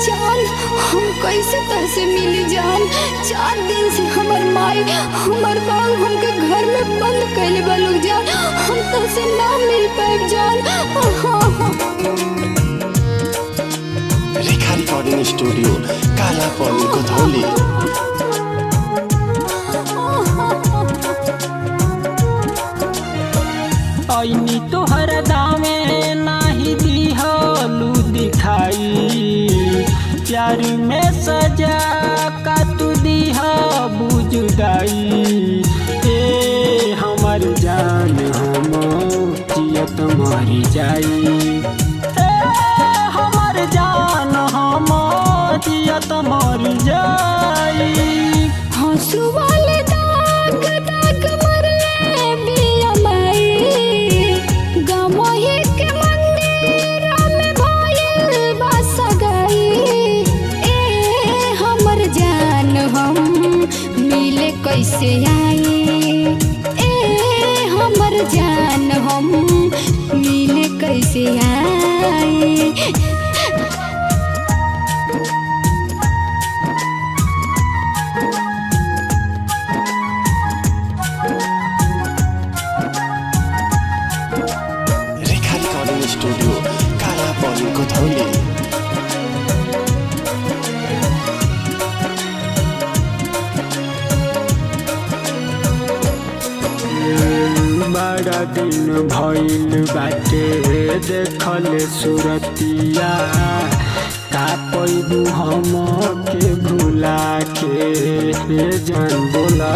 जान हम कैसे तरसे मिली जान। 4 दिन से हमर माई हमर बाबू हमके घर में बंद कैले बा लोग जान। हम तरसे ना मिल पाए जान। रेखा रिकॉर्डिंग स्टूडियो काला पानी कोतवाली। ऐनी तोहर दामे नाही दिहलू दिखाई, प्यार में सजा का तू दिहा बुझदाई। ए हमर जान हम जियत मरी जाई, ए हमर जान हम जियत मरी जाई। हंसू वाले दाग दाग मरले बिया माई, गमही के मंदिर में भइल बा सगाई। ए हमर जान हम मिले कैसे आई, ए हमर जान हम मिले कैसे आई। रेखा रिकॉर्डिंग स्टूडियो काला पानी कोतवाली। बड़ा दिन भइल बाटे देखल सुरतिया, का पैबू हम के भुला के जान बोला।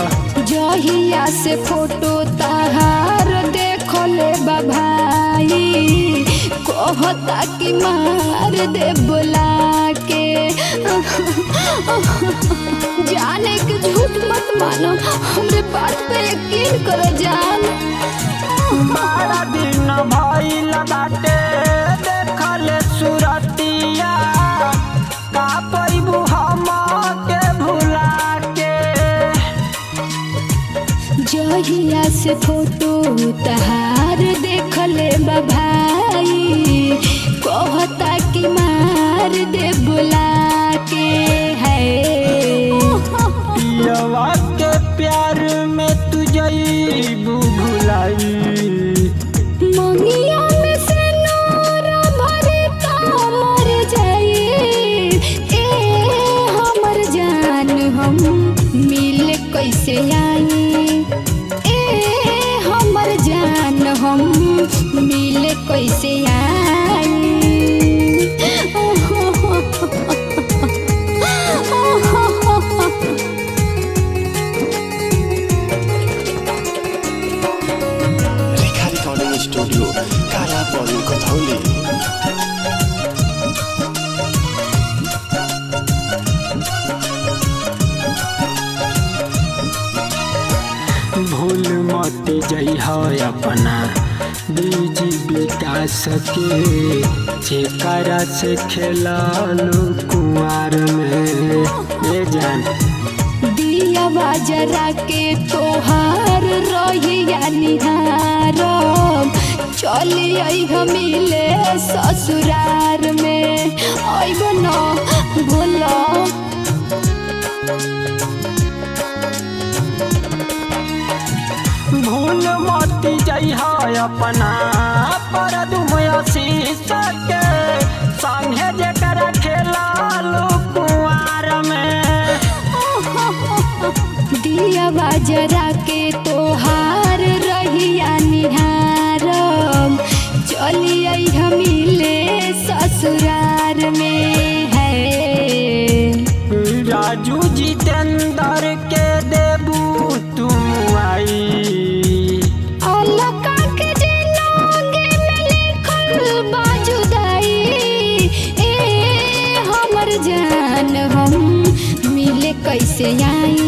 जहिया से फोटो तहार देखले बा भाई, कहता कि मार दे बुला के। जाने के झूठ मत मानो, हमरे बात पे यकीन करो जान। बड़ा दिन भइल बाटे देखल सुरतिया, का पैबू हम के भुला के। जहिया से फोटो तहार देखले बा भाई, कहता कि मार दे बुला के। है पियवा के प्यार में तू जईबू भुलाई, मंगिया में से नूर भरे तो मर जाई। ए हमर जान हम मिले कैसे आई, ए हमर जान हम मिले कैसे आई। रेखा रिकॉर्डिंग स्टूडियो काला पानी कोतवाली। भूल मत जइह अपना बीज विकास के, जेकरा से खेललू कुंवार में। ए जान दिया जरा के तोहार रहिया निहारब, चली आई मिले ससुरार में। आइब न भोला भूल मत जइह अपना पर दुमयशीष के, संगे जेकरा खेललू कुंवार में। दिया जरा के तोहार रहिया निहारब, चली आई मिले ससुरार में। है राजू जितेंद्र के देबू तुम आई, अलका के जिंदगी में लिखल बा जुदाई। ए हमर जान हम मिले कैसे आई,